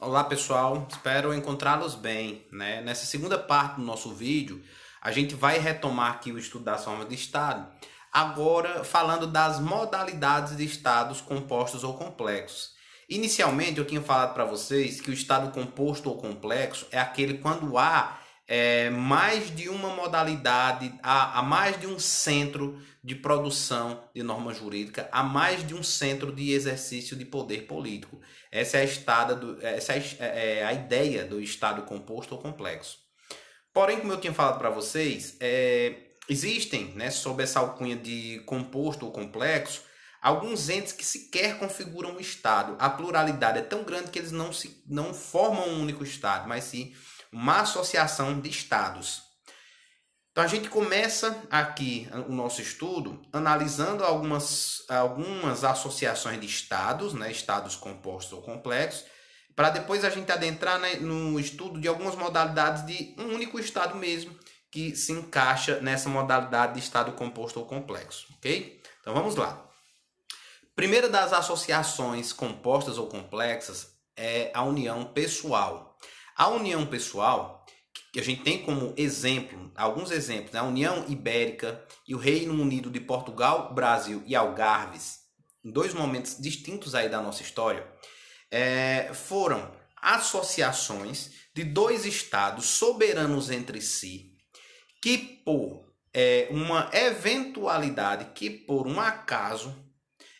Olá pessoal, espero encontrá-los bem, né? Nessa segunda parte do nosso vídeo, a gente vai retomar aqui o estudo das formas de estado, agora falando das modalidades de estados compostos ou complexos. Inicialmente eu tinha falado para vocês que o estado composto ou complexo é aquele quando há mais de uma modalidade, há mais de um centro de produção de norma jurídica, há mais de um centro de exercício de poder político. Essa é a ideia do estado composto ou complexo. Porém, como eu tinha falado para vocês, existem, né, sob essa alcunha de composto ou complexo, alguns entes que sequer configuram o estado. A pluralidade é tão grande que eles não formam um único estado, mas sim uma associação de estados. Então a gente começa aqui o nosso estudo analisando algumas associações de estados, né, estados compostos ou complexos, para depois a gente adentrar, né, no estudo de algumas modalidades de um único estado mesmo, que se encaixa nessa modalidade de estado composto ou complexo, ok? Então vamos lá. Primeira das associações compostas ou complexas é a união pessoal. A união pessoal, que a gente tem como exemplo, alguns exemplos, né? A União Ibérica e o Reino Unido de Portugal, Brasil e Algarves, em dois momentos distintos aí da nossa história, foram associações de dois estados soberanos entre si, que por uma eventualidade, que por um acaso,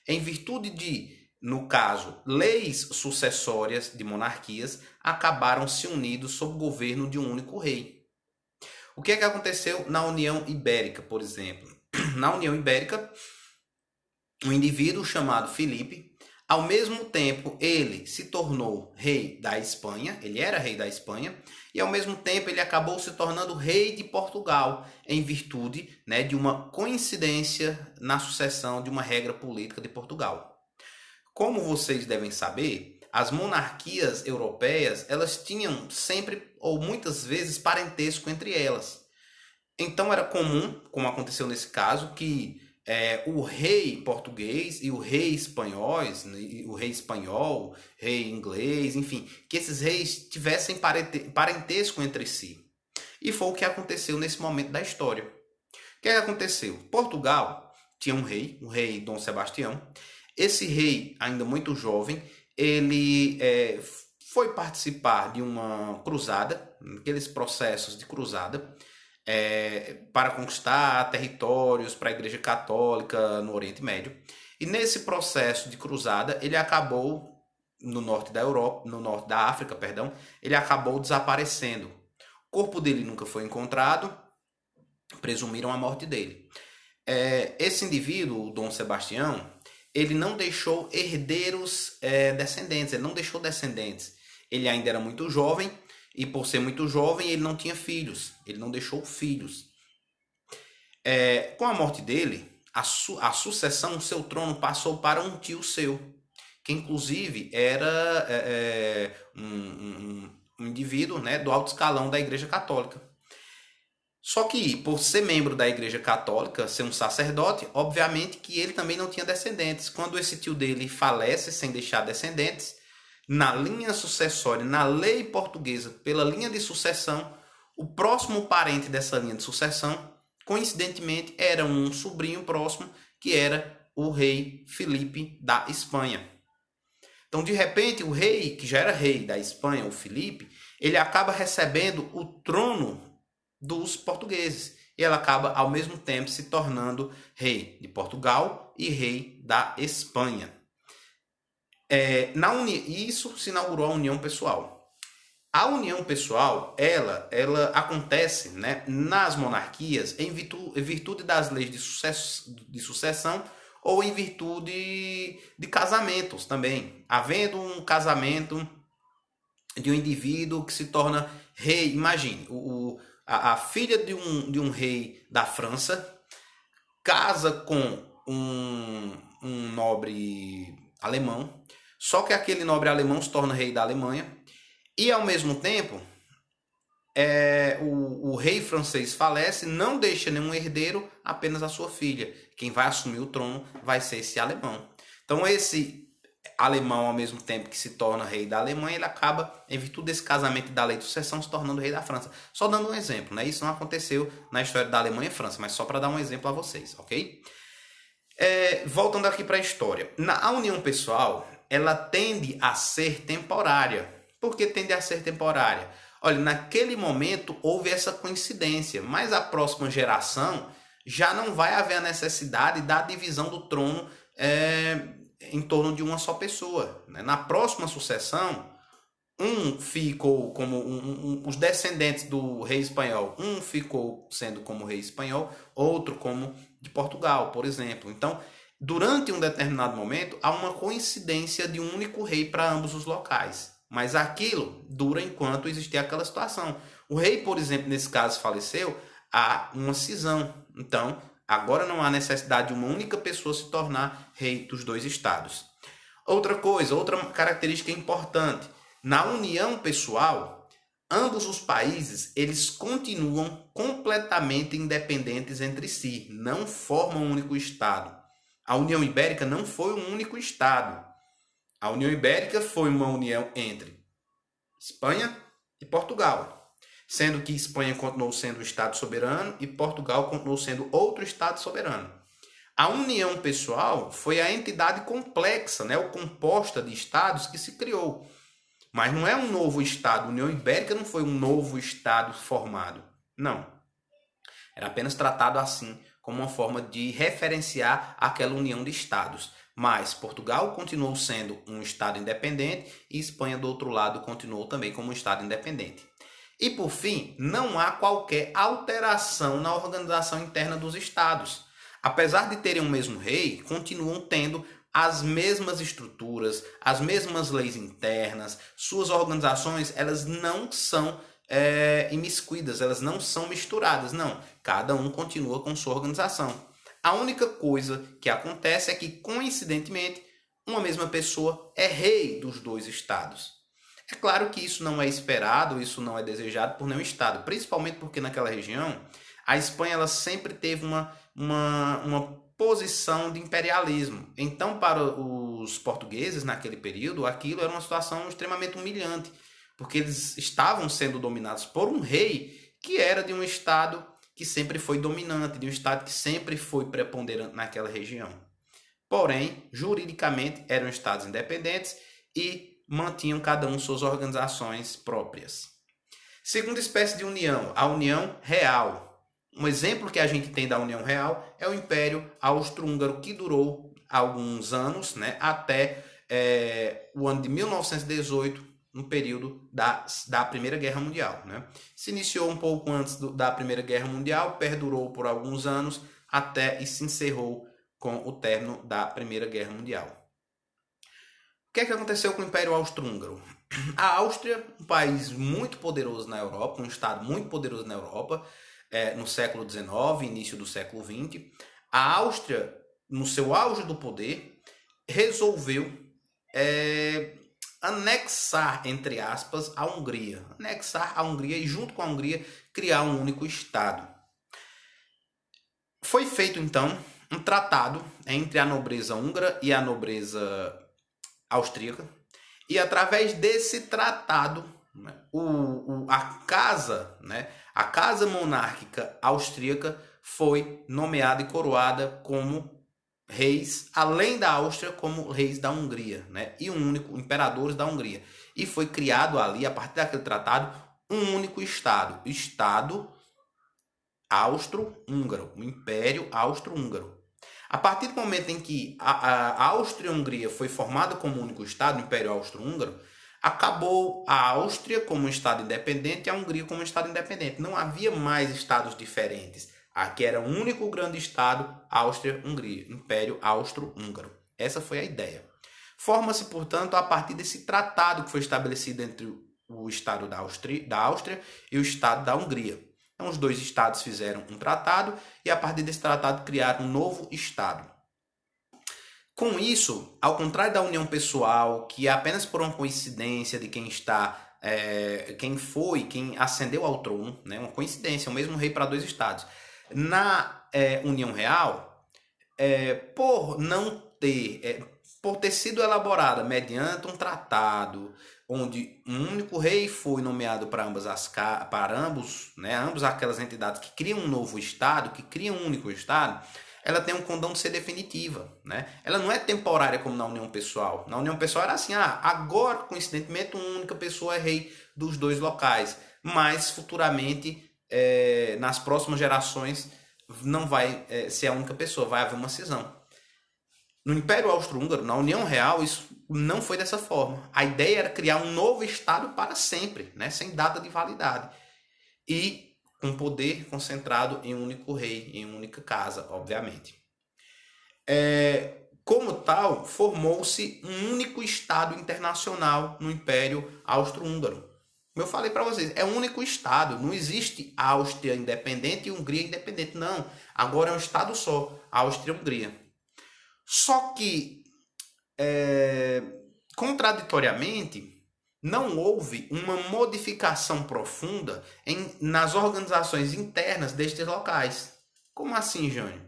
em virtude de, no caso, leis sucessórias de monarquias, acabaram se unidos sob o governo de um único rei. O que é que aconteceu na União Ibérica, por exemplo? Na União Ibérica, um indivíduo chamado Filipe, ao mesmo tempo ele se tornou rei da Espanha, ele era rei da Espanha, e ao mesmo tempo ele acabou se tornando rei de Portugal, em virtude, né, de uma coincidência na sucessão de uma regra política de Portugal. Como vocês devem saber, as monarquias europeias, elas tinham sempre ou muitas vezes parentesco entre elas. Então era comum, como aconteceu nesse caso, que o rei português e o rei espanhóis, o rei espanhol, rei inglês, enfim, que esses reis tivessem parentesco entre si. E foi o que aconteceu nesse momento da história. O que aconteceu? Portugal tinha um rei, o rei Dom Sebastião. Esse rei, ainda muito jovem, ele foi participar de uma cruzada, aqueles processos de cruzada, para conquistar territórios para a Igreja Católica no Oriente Médio. E nesse processo de cruzada, ele acabou no norte da Europa, no norte da África, perdão, ele acabou desaparecendo. O corpo dele nunca foi encontrado, presumiram a morte dele. Esse indivíduo, o Dom Sebastião, ele não deixou herdeiros descendentes, ele não deixou descendentes. Ele ainda era muito jovem, e por ser muito jovem, ele não tinha filhos. Ele não deixou filhos. Com a morte dele, a sucessão, o seu trono passou para um tio seu, que inclusive era um indivíduo, né, do alto escalão da Igreja Católica. Só que, por ser membro da Igreja Católica, ser um sacerdote, obviamente que ele também não tinha descendentes. Quando esse tio dele falece sem deixar descendentes, na linha sucessória, na lei portuguesa, pela linha de sucessão, o próximo parente dessa linha de sucessão, coincidentemente, era um sobrinho próximo, que era o rei Filipe da Espanha. Então, de repente, o rei, que já era rei da Espanha, o Filipe, ele acaba recebendo o trono dos portugueses. E ela acaba, ao mesmo tempo, se tornando rei de Portugal e rei da Espanha. Isso se inaugurou a união pessoal. A união pessoal, ela acontece, né, nas monarquias em virtude das leis de sucessão ou em virtude de casamentos também. Havendo um casamento de um indivíduo que se torna rei, imagine, a filha de um rei da França casa com um nobre alemão, só que aquele nobre alemão se torna rei da Alemanha, e ao mesmo tempo o rei francês falece, não deixa nenhum herdeiro, apenas a sua filha. Quem vai assumir o trono vai ser esse alemão. Então alemão ao mesmo tempo que se torna rei da Alemanha, ele acaba, em virtude desse casamento da lei de sucessão, se tornando rei da França. Só dando um exemplo, né? Isso não aconteceu na história da Alemanha e França, mas só para dar um exemplo a vocês, ok? Voltando aqui para a história. A união pessoal, ela tende a ser temporária. Por que tende a ser temporária? Olha, naquele momento houve essa coincidência, mas a próxima geração já não vai haver a necessidade da divisão do trono em torno de uma só pessoa. Na próxima sucessão, um ficou como os descendentes do rei espanhol, um ficou sendo como rei espanhol, outro como de Portugal, por exemplo. Então, durante um determinado momento, há uma coincidência de um único rei para ambos os locais. Mas aquilo dura enquanto existir aquela situação. O rei, por exemplo, nesse caso faleceu, há uma cisão. Então, agora não há necessidade de uma única pessoa se tornar rei dos dois estados. Outra coisa, outra característica importante. Na união pessoal, ambos os países eles continuam completamente independentes entre si, não formam um único estado. A União Ibérica não foi um único estado. A União Ibérica foi uma união entre Espanha e Portugal, sendo que Espanha continuou sendo um estado soberano e Portugal continuou sendo outro estado soberano. A união pessoal foi a entidade complexa, ou composta de estados que se criou. Mas não é um novo estado. A União Ibérica não foi um novo estado formado. Não. Era apenas tratado assim, como uma forma de referenciar aquela união de estados. Mas Portugal continuou sendo um estado independente e Espanha, do outro lado, continuou também como um estado independente. E, por fim, não há qualquer alteração na organização interna dos estados. Apesar de terem o mesmo rei, continuam tendo as mesmas estruturas, as mesmas leis internas, suas organizações, elas não são imiscuídas, elas não são misturadas, não. Cada um continua com sua organização. A única coisa que acontece é que, coincidentemente, uma mesma pessoa é rei dos dois estados. É claro que isso não é esperado, isso não é desejado por nenhum estado, principalmente porque naquela região, a Espanha ela sempre teve uma posição de imperialismo. Então, para os portugueses, naquele período, aquilo era uma situação extremamente humilhante, porque eles estavam sendo dominados por um rei que era de um estado que sempre foi dominante, de um estado que sempre foi preponderante naquela região. Porém, juridicamente, eram estados independentes e mantinham cada um suas organizações próprias. Segunda espécie de união, a união real. Um exemplo que a gente tem da União Real é o Império Austro-Húngaro, que durou alguns anos, até o ano de 1918, no período da Primeira Guerra Mundial. Se iniciou um pouco antes da Primeira Guerra Mundial, perdurou por alguns anos, até e se encerrou com o término da Primeira Guerra Mundial. O que é que aconteceu com o Império Austro-Húngaro? A Áustria, um país muito poderoso na Europa, um estado muito poderoso na Europa, no século XIX, início do século XX, a Áustria, no seu auge do poder, resolveu anexar, entre aspas, a Hungria. Anexar a Hungria e, junto com a Hungria, criar um único estado. Foi feito, então, um tratado entre a nobreza húngara e a nobreza austríaca. E, através desse tratado, a casa monárquica austríaca foi nomeada e coroada como reis, além da Áustria, como reis da Hungria, e um único imperadores da Hungria. E foi criado ali, a partir daquele tratado, um único estado, o Estado Austro-Húngaro, o Império Austro-Húngaro. A partir do momento em que a Áustria e a Hungria foi formada como um único estado, o Império Austro-Húngaro, acabou a Áustria como um estado independente e a Hungria como um estado independente. Não havia mais estados diferentes. Aqui era um único grande estado, Áustria-Hungria, Império Austro-Húngaro. Essa foi a ideia. Forma-se, portanto, a partir desse tratado que foi estabelecido entre o estado da Áustria e o estado da Hungria. Então, os dois estados fizeram um tratado e, a partir desse tratado, criaram um novo estado. Com isso, ao contrário da união pessoal, que é apenas por uma coincidência de quem ascendeu ao trono, uma coincidência, o mesmo rei para dois estados. Na união real, por não por ter sido elaborada mediante um tratado onde um único rei foi nomeado para ambas aquelas entidades que criam um novo Estado, que criam um único Estado, ela tem um condão de ser definitiva, né? Ela não é temporária como na união pessoal. Na união pessoal era assim, agora, coincidentemente, uma única pessoa é rei dos dois locais, mas futuramente, nas próximas gerações, não vai ser a única pessoa, vai haver uma cisão. No Império Austro-Húngaro, na União Real, isso não foi dessa forma. A ideia era criar um novo Estado para sempre, né? Sem data de validade. E com poder concentrado em um único rei, em uma única casa, obviamente. Como tal, formou-se um único Estado internacional no Império Austro-Húngaro. Como eu falei para vocês, é um único Estado. Não existe Áustria independente e Hungria independente. Não. Agora é um Estado só, Áustria e Hungria. Só que, contraditoriamente, não houve uma modificação profunda nas organizações internas destes locais. Como assim, Jânio?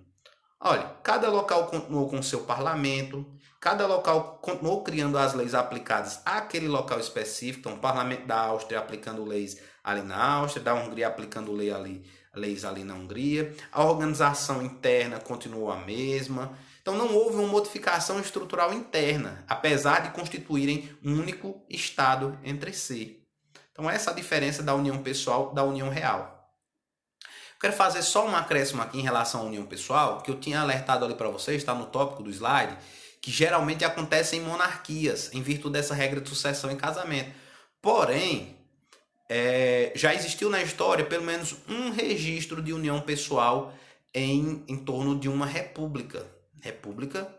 Olha, cada local continuou com seu parlamento, cada local continuou criando as leis aplicadas àquele local específico. Então, o parlamento da Áustria aplicando leis ali na Áustria, da Hungria aplicando leis ali na Hungria. A organização interna continuou a mesma. Então, não houve uma modificação estrutural interna, apesar de constituírem um único Estado entre si. Então, essa é a diferença da união pessoal da união real. Eu quero fazer só um acréscimo aqui em relação à união pessoal, que eu tinha alertado ali para vocês, está no tópico do slide, que geralmente acontece em monarquias, em virtude dessa regra de sucessão em casamento. Porém, já existiu na história pelo menos um registro de união pessoal em torno de uma república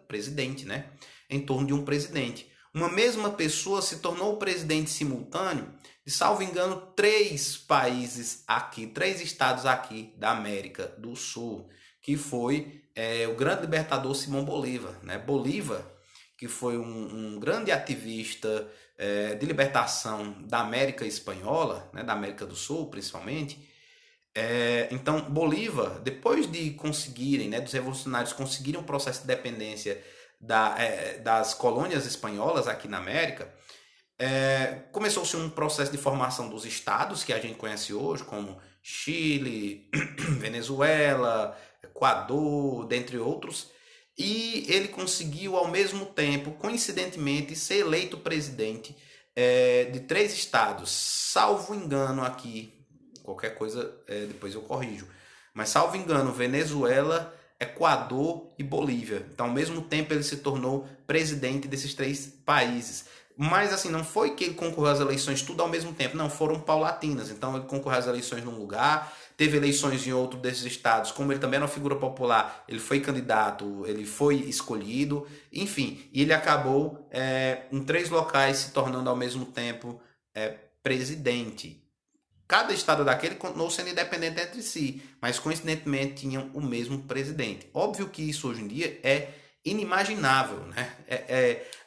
presidente, né? Em torno de um presidente. Uma mesma pessoa se tornou presidente simultâneo de, salvo engano, 3 estados aqui da América do Sul, que foi o grande libertador Simão Bolívar, né? Bolívar, que foi um grande ativista de libertação da América Espanhola, né? Da América do Sul, principalmente. Então, Bolívar, depois de conseguirem, né, dos revolucionários conseguirem um processo de dependência das colônias espanholas aqui na América, começou-se um processo de formação dos estados que a gente conhece hoje, como Chile, Venezuela, Equador, dentre outros, e ele conseguiu, ao mesmo tempo, coincidentemente, ser eleito presidente de 3 estados, salvo engano aqui. Qualquer coisa, depois eu corrijo. Mas, salvo engano, Venezuela, Equador e Bolívia. Então, ao mesmo tempo, ele se tornou presidente desses 3 países. Mas, assim, não foi que ele concorreu às eleições tudo ao mesmo tempo. Não, foram paulatinas. Então, ele concorreu às eleições num lugar, teve eleições em outro desses estados. Como ele também era uma figura popular, ele foi candidato, ele foi escolhido. Enfim, e ele acabou em 3 locais se tornando ao mesmo tempo presidente. Cada estado daquele continuou sendo independente entre si, mas coincidentemente tinham o mesmo presidente. Óbvio que isso hoje em dia é inimaginável, né?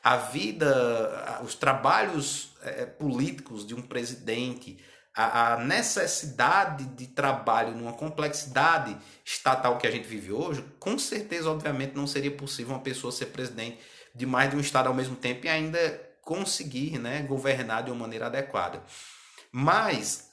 A vida, os trabalhos políticos de um presidente, a necessidade de trabalho numa complexidade estatal que a gente vive hoje, com certeza, obviamente, não seria possível uma pessoa ser presidente de mais de um estado ao mesmo tempo e ainda conseguir, né, governar de uma maneira adequada. Mas,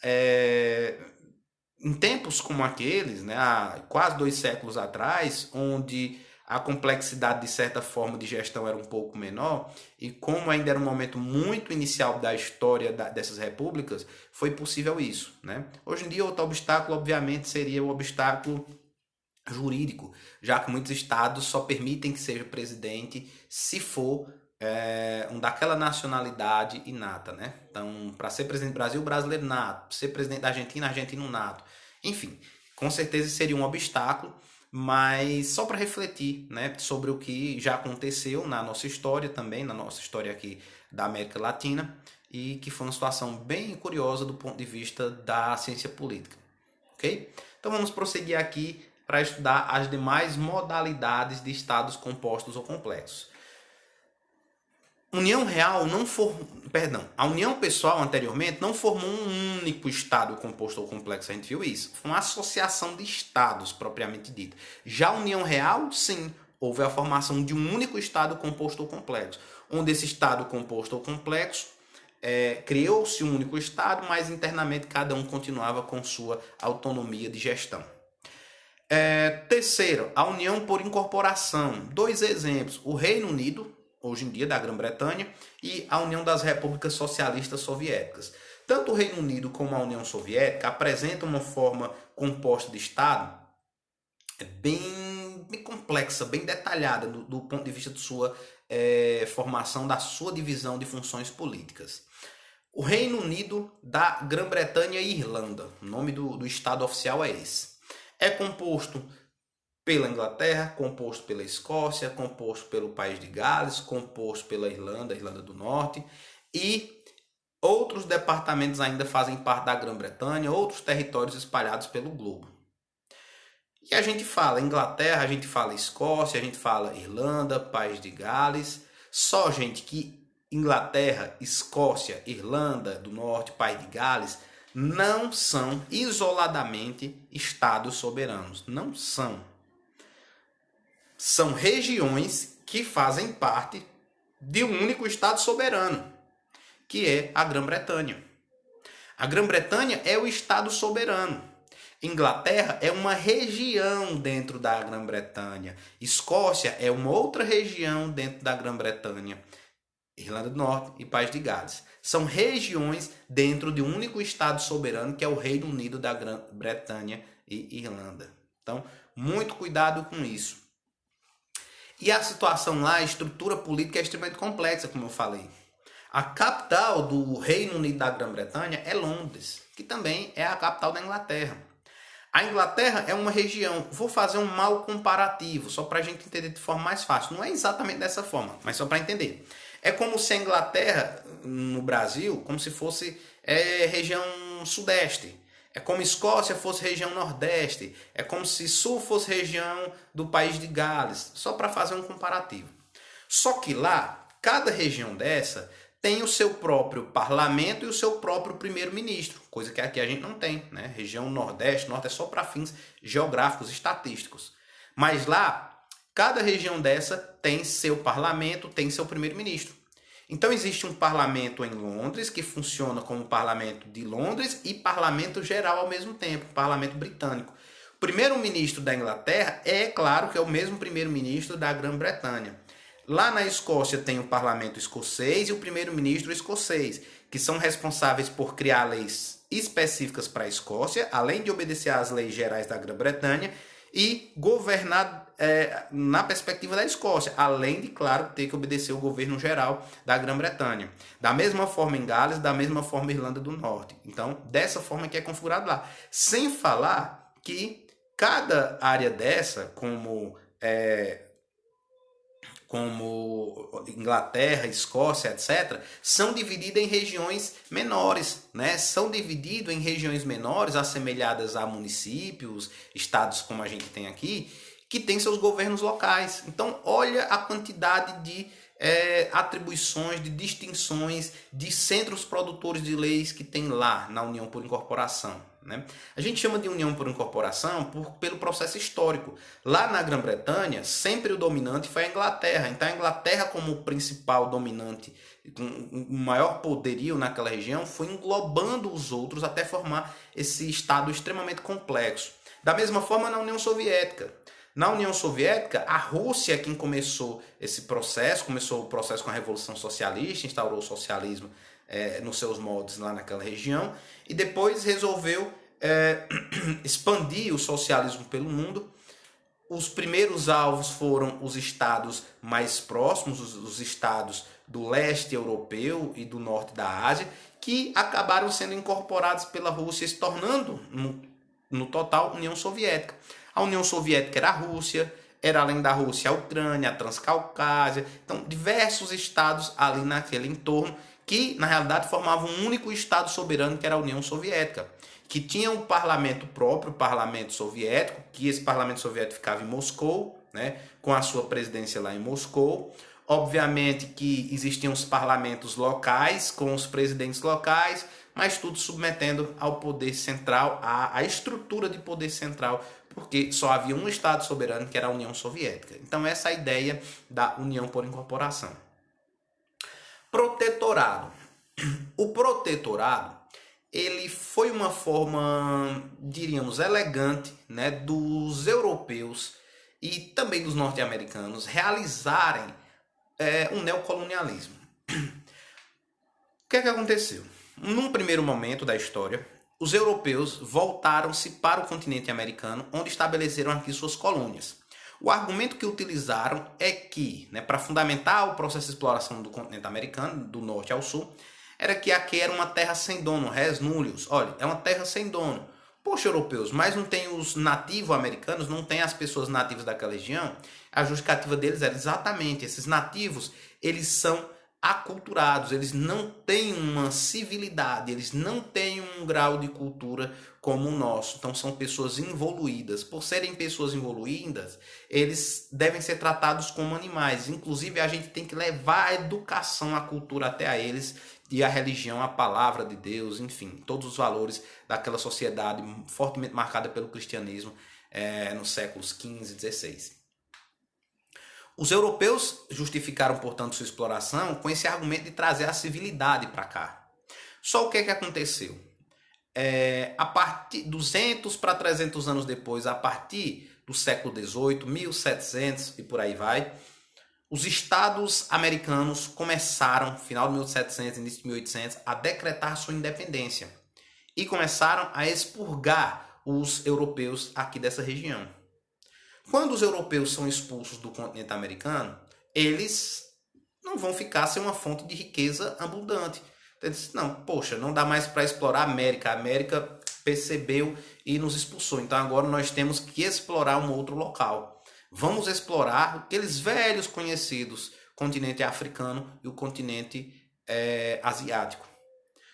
em tempos como aqueles, né, há quase 2 séculos atrás, onde a complexidade, de certa forma, de gestão era um pouco menor, e como ainda era um momento muito inicial da história dessas repúblicas, foi possível isso, né? Hoje em dia, outro obstáculo, obviamente, seria o obstáculo jurídico, já que muitos estados só permitem que seja presidente se for um daquela nacionalidade inata, né? Então, para ser presidente do Brasil, brasileiro nato. Para ser presidente da Argentina, argentino nato. Enfim, com certeza seria um obstáculo, mas só para refletir, né, sobre o que já aconteceu na nossa história também, na nossa história aqui da América Latina, e que foi uma situação bem curiosa do ponto de vista da ciência política. Ok? Então vamos prosseguir aqui para estudar as demais modalidades de estados compostos ou complexos. A união pessoal anteriormente não formou um único estado composto ou complexo, a gente viu isso. Foi uma associação de estados propriamente dita. Já a união real, sim, houve a formação de um único Estado composto ou complexo, onde esse Estado composto ou complexo criou-se um único Estado, mas internamente cada um continuava com sua autonomia de gestão. Terceiro, a união por incorporação. 2 exemplos: o Reino Unido, hoje em dia da Grã-Bretanha, e a União das Repúblicas Socialistas Soviéticas. Tanto o Reino Unido como a União Soviética apresentam uma forma composta de Estado bem complexa, bem detalhada do ponto de vista de sua formação, da sua divisão de funções políticas. O Reino Unido da Grã-Bretanha e Irlanda, o nome do Estado oficial é esse. É composto pela Inglaterra, composto pela Escócia, composto pelo País de Gales, composto pela Irlanda do Norte, e outros departamentos ainda fazem parte da Grã-Bretanha, outros territórios espalhados pelo globo. E a gente fala Inglaterra, a gente fala Escócia, a gente fala Irlanda, País de Gales. Só, gente, que Inglaterra, Escócia, Irlanda do Norte, País de Gales não são isoladamente estados soberanos. Não são. São regiões que fazem parte de um único estado soberano, que é a Grã-Bretanha. A Grã-Bretanha é o estado soberano. Inglaterra é uma região dentro da Grã-Bretanha. Escócia é uma outra região dentro da Grã-Bretanha. Irlanda do Norte e País de Gales. São regiões dentro de um único estado soberano, que é o Reino Unido da Grã-Bretanha e Irlanda. Então, muito cuidado com isso. E a situação lá, a estrutura política é extremamente complexa, como eu falei. A capital do Reino Unido da Grã-Bretanha é Londres, que também é a capital da Inglaterra. A Inglaterra é uma região, vou fazer um mal comparativo, só para a gente entender de forma mais fácil. Não é exatamente dessa forma, mas só para entender. É como se a Inglaterra, no Brasil, como se fosse região sudeste. É como Escócia fosse região nordeste. É como se sul fosse região do País de Gales. Só para fazer um comparativo. Só que lá, cada região dessa tem o seu próprio parlamento e o seu próprio primeiro-ministro. Coisa que aqui a gente não tem, né? Região nordeste, norte é só para fins geográficos, estatísticos. Mas lá, cada região dessa tem seu parlamento, tem seu primeiro-ministro. Então existe um parlamento em Londres, que funciona como parlamento de Londres e parlamento geral ao mesmo tempo, parlamento britânico. O primeiro-ministro da Inglaterra é claro que é o mesmo primeiro-ministro da Grã-Bretanha. Lá na Escócia tem o parlamento escocês e o primeiro-ministro escocês, que são responsáveis por criar leis específicas para a Escócia, além de obedecer às leis gerais da Grã-Bretanha, e governar na perspectiva da Escócia, além de, claro, ter que obedecer o governo geral da Grã-Bretanha. Da mesma forma em Gales, da mesma forma em Irlanda do Norte. Então, dessa forma que é configurado lá. Sem falar que cada área dessa, como Inglaterra, Escócia, etc., são divididas em regiões menores, né? São divididos em regiões menores, assemelhadas a municípios, estados como a gente tem aqui, que têm seus governos locais. Então, olha a quantidade de atribuições, de distinções, de centros produtores de leis que tem lá na União por Incorporação. Né? A gente chama de União por Incorporação pelo processo histórico. Lá na Grã-Bretanha, sempre o dominante foi a Inglaterra. Então a Inglaterra, como principal dominante, com o maior poderio naquela região, foi englobando os outros até formar esse estado extremamente complexo. Da mesma forma na União Soviética. Na União Soviética, a Rússia é quem começou esse processo, começou o processo com a Revolução Socialista, instaurou o socialismo nos seus moldes lá naquela região, e depois resolveu expandir o socialismo pelo mundo. Os primeiros alvos foram os estados mais próximos, os estados do leste europeu e do norte da Ásia, que acabaram sendo incorporados pela Rússia, se tornando, no total, União Soviética. A União Soviética era a Rússia, era além da Rússia a Ucrânia, a Transcaucásia, então diversos estados ali naquele entorno que na realidade formavam um único estado soberano, que era a União Soviética, que tinha um parlamento próprio, o parlamento soviético, que esse parlamento soviético ficava em Moscou, né, com a sua presidência lá em Moscou. Obviamente que existiam os parlamentos locais, com os presidentes locais, mas tudo submetendo ao poder central, à estrutura de poder central, porque só havia um Estado soberano, que era a União Soviética. Então essa é a ideia da União por Incorporação. Protetorado. O protetorado, ele foi uma forma, diríamos, elegante, né, dos europeus e também dos norte-americanos realizarem um neocolonialismo. O que é que aconteceu? Num primeiro momento da história, os europeus voltaram-se para o continente americano, onde estabeleceram aqui suas colônias. O argumento que utilizaram é que, né, para fundamentar o processo de exploração do continente americano, do norte ao sul, era que aqui era uma terra sem dono, res nullius. Olha, é uma terra sem dono. Poxa, europeus, mas não tem os nativos americanos, não tem as pessoas nativas daquela região? A justificativa deles era exatamente, esses nativos, eles são aculturados, eles não têm uma civilidade, eles não têm um grau de cultura como o nosso. Então são pessoas involuídas. Por serem pessoas involuídas, eles devem ser tratados como animais. Inclusive a gente tem que levar a educação, a cultura até a eles, e a religião, a palavra de Deus, enfim, todos os valores daquela sociedade fortemente marcada pelo cristianismo nos séculos XV e XVI. Os europeus justificaram, portanto, sua exploração com esse argumento de trazer a civilidade para cá. Só o que é que aconteceu? A partir de 200 para 300 anos depois, a partir do século XVIII, 1700 e por aí vai, os estados americanos começaram, final de 1700, início de 1800, a decretar sua independência e começaram a expurgar os europeus aqui dessa região. Quando os europeus são expulsos do continente americano, eles não vão ficar sem uma fonte de riqueza abundante. Então, eles disseram, não, poxa, não dá mais para explorar a América. A América percebeu e nos expulsou. Então agora nós temos que explorar um outro local. Vamos explorar aqueles velhos conhecidos, continente africano e o continente asiático.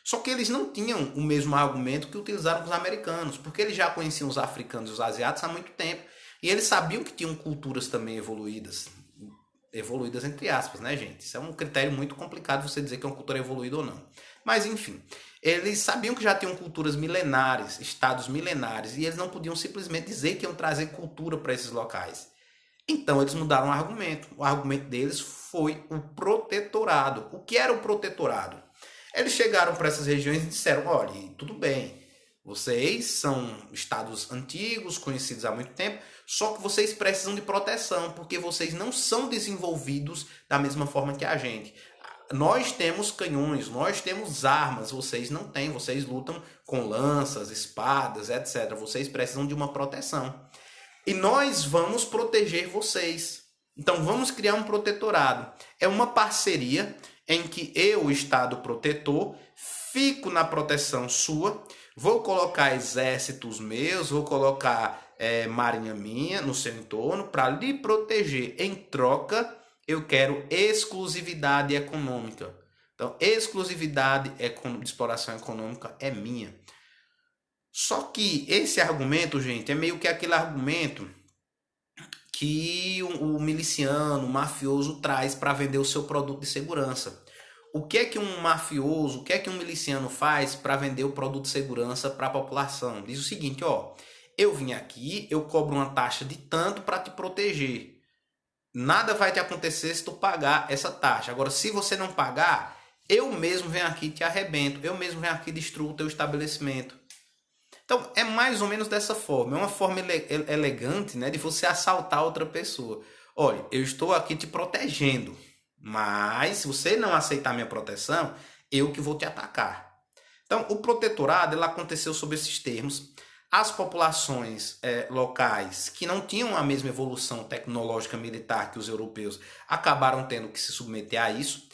Só que eles não tinham o mesmo argumento que utilizaram com os americanos, porque eles já conheciam os africanos e os asiáticos há muito tempo. E eles sabiam que tinham culturas também evoluídas. Evoluídas entre aspas, né, gente? Isso é um critério muito complicado você dizer que é uma cultura evoluída ou não. Mas, enfim, eles sabiam que já tinham culturas milenares, estados milenares, e eles não podiam simplesmente dizer que iam trazer cultura para esses locais. Então eles mudaram o argumento. O argumento deles foi o protetorado. O que era o protetorado? Eles chegaram para essas regiões e disseram, olha, tudo bem, vocês são estados antigos, conhecidos há muito tempo, só que vocês precisam de proteção, porque vocês não são desenvolvidos da mesma forma que a gente. Nós temos canhões, nós temos armas, vocês não têm, vocês lutam com lanças, espadas, etc. Vocês precisam de uma proteção. E nós vamos proteger vocês. Então vamos criar um protetorado. É uma parceria em que eu, Estado protetor, fico na proteção sua, vou colocar exércitos meus, vou colocar marinha minha no seu entorno para lhe proteger. Em troca, eu quero exclusividade econômica. Então, exclusividade de exploração econômica é minha. Só que esse argumento, gente, é meio que aquele argumento que o miliciano, o mafioso traz para vender o seu produto de segurança. O que é que um mafioso, o que é que um miliciano faz para vender o produto de segurança para a população? Diz o seguinte, ó, eu vim aqui, eu cobro uma taxa de tanto para te proteger. Nada vai te acontecer se tu pagar essa taxa. Agora, se você não pagar, eu mesmo venho aqui e te arrebento, eu mesmo venho aqui e destruo o teu estabelecimento. Então, é mais ou menos dessa forma. É uma forma elegante, né, de você assaltar outra pessoa. Olha, eu estou aqui te protegendo, mas se você não aceitar minha proteção, eu que vou te atacar. Então, o protetorado ele aconteceu sob esses termos. As populações locais que não tinham a mesma evolução tecnológica militar que os europeus acabaram tendo que se submeter a isso.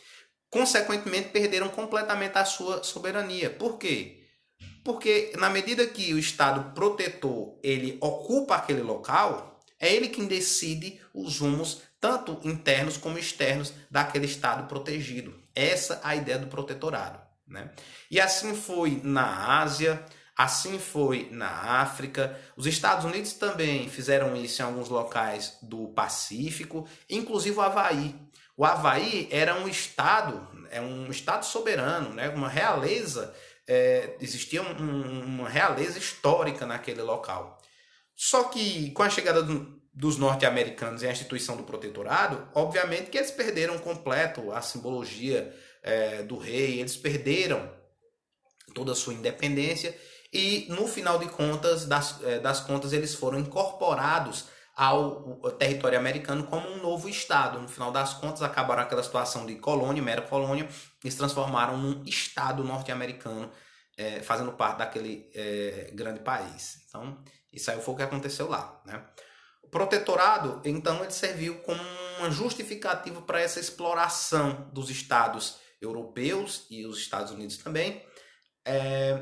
Consequentemente, perderam completamente a sua soberania. Por quê? Porque na medida que o Estado protetor ele ocupa aquele local, é ele quem decide os rumos, tanto internos como externos, daquele Estado protegido. Essa é a ideia do protetorado, né? E assim foi na Ásia, assim foi na África. Os Estados Unidos também fizeram isso em alguns locais do Pacífico, inclusive o Havaí. O Havaí era um estado soberano, né? Uma realeza existia uma realeza histórica naquele local. Só que com a chegada dos norte-americanos e a instituição do protetorado, obviamente que eles perderam completo a simbologia do rei, eles perderam toda a sua independência e no final de contas, das contas, eles foram incorporados ao território americano como um novo estado. No final das contas, acabaram aquela situação de colônia, mera colônia, e se transformaram num estado norte-americano, fazendo parte daquele grande país. Então, isso aí foi o que aconteceu lá, né? O protetorado, então, ele serviu como uma justificativa para essa exploração dos estados europeus e os Estados Unidos também,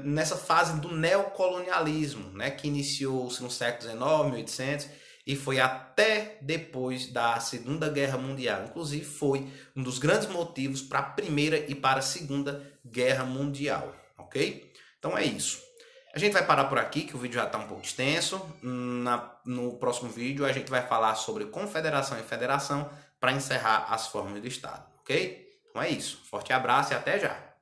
nessa fase do neocolonialismo, né, que iniciou-se no século XIX, 1800, e foi até depois da Segunda Guerra Mundial. Inclusive, foi um dos grandes motivos para a Primeira e para a Segunda Guerra Mundial, ok? Então é isso. A gente vai parar por aqui, que o vídeo já está um pouco extenso. No próximo vídeo, a gente vai falar sobre confederação e federação para encerrar as formas do Estado, ok? Então é isso. Forte abraço e até já!